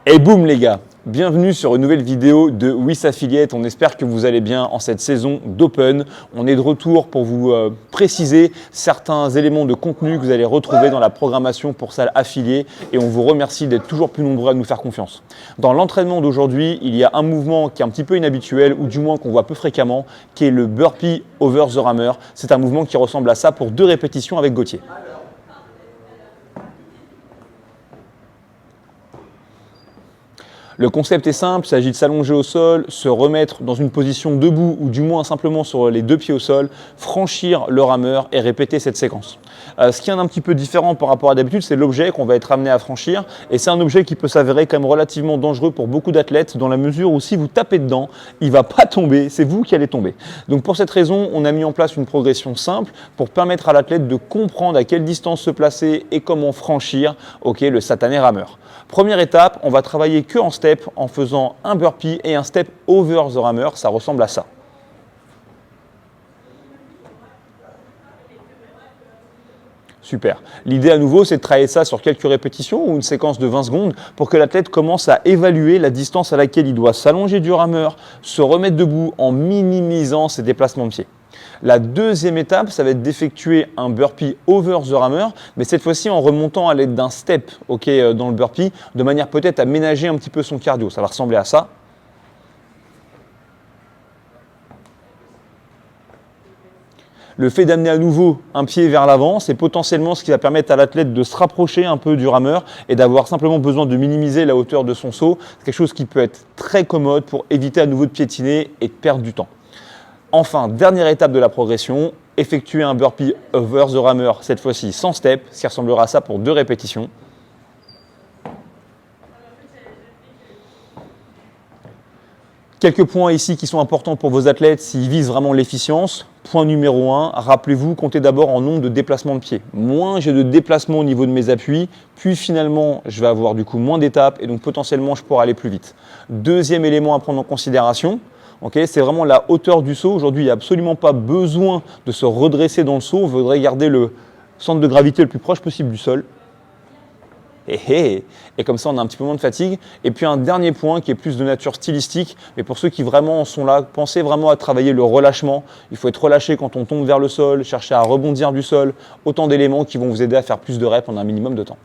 Et boum les gars, bienvenue sur une nouvelle vidéo de WIS Affiliate. On espère que vous allez bien en cette saison d'Open. On est de retour pour vous préciser certains éléments de contenu que vous allez retrouver dans la programmation pour salle affiliée et on vous remercie d'être toujours plus nombreux à nous faire confiance. Dans l'entraînement d'aujourd'hui, il y a un mouvement qui est un petit peu inhabituel ou du moins qu'on voit peu fréquemment, qui est le burpee over the rammer. C'est un mouvement qui ressemble à ça pour 2 répétitions avec Gauthier. Le concept est simple, il s'agit de s'allonger au sol, se remettre dans une position debout ou du moins simplement sur les 2 pieds au sol, franchir le rameur et répéter cette séquence. Ce qui est un petit peu différent par rapport à d'habitude, c'est l'objet qu'on va être amené à franchir et c'est un objet qui peut s'avérer quand même relativement dangereux pour beaucoup d'athlètes dans la mesure où si vous tapez dedans, il ne va pas tomber, c'est vous qui allez tomber. Donc pour cette raison, on a mis en place une progression simple pour permettre à l'athlète de comprendre à quelle distance se placer et comment franchir le satané rameur. Première étape, on va travailler que en step en faisant un burpee et un step over the rammer, ça ressemble à ça. Super. L'idée à nouveau, c'est de travailler ça sur quelques répétitions ou une séquence de 20 secondes pour que l'athlète commence à évaluer la distance à laquelle il doit s'allonger du rameur, se remettre debout en minimisant ses déplacements de pied. La deuxième étape, ça va être d'effectuer un burpee over the rammer, mais cette fois-ci en remontant à l'aide d'un step dans le burpee, de manière peut-être à ménager un petit peu son cardio. Ça va ressembler à ça. Le fait d'amener à nouveau un pied vers l'avant, c'est potentiellement ce qui va permettre à l'athlète de se rapprocher un peu du rameur et d'avoir simplement besoin de minimiser la hauteur de son saut. C'est quelque chose qui peut être très commode pour éviter à nouveau de piétiner et de perdre du temps. Enfin, dernière étape de la progression, effectuer un burpee over the rammer, cette fois-ci sans step, ce qui ressemblera à ça pour 2 répétitions. Quelques points ici qui sont importants pour vos athlètes s'ils visent vraiment l'efficience. Point numéro 1, rappelez-vous, comptez d'abord en nombre de déplacements de pied. Moins j'ai de déplacements au niveau de mes appuis, puis finalement je vais avoir du coup moins d'étapes et donc potentiellement je pourrai aller plus vite. Deuxième élément à prendre en considération, c'est vraiment la hauteur du saut. Aujourd'hui, il n'y a absolument pas besoin de se redresser dans le saut. On voudrait garder le centre de gravité le plus proche possible du sol. Et comme ça, on a un petit peu moins de fatigue. Et puis un dernier point qui est plus de nature stylistique, mais pour ceux qui vraiment sont là, pensez vraiment à travailler le relâchement. Il faut être relâché quand on tombe vers le sol, chercher à rebondir du sol. Autant d'éléments qui vont vous aider à faire plus de reps en un minimum de temps.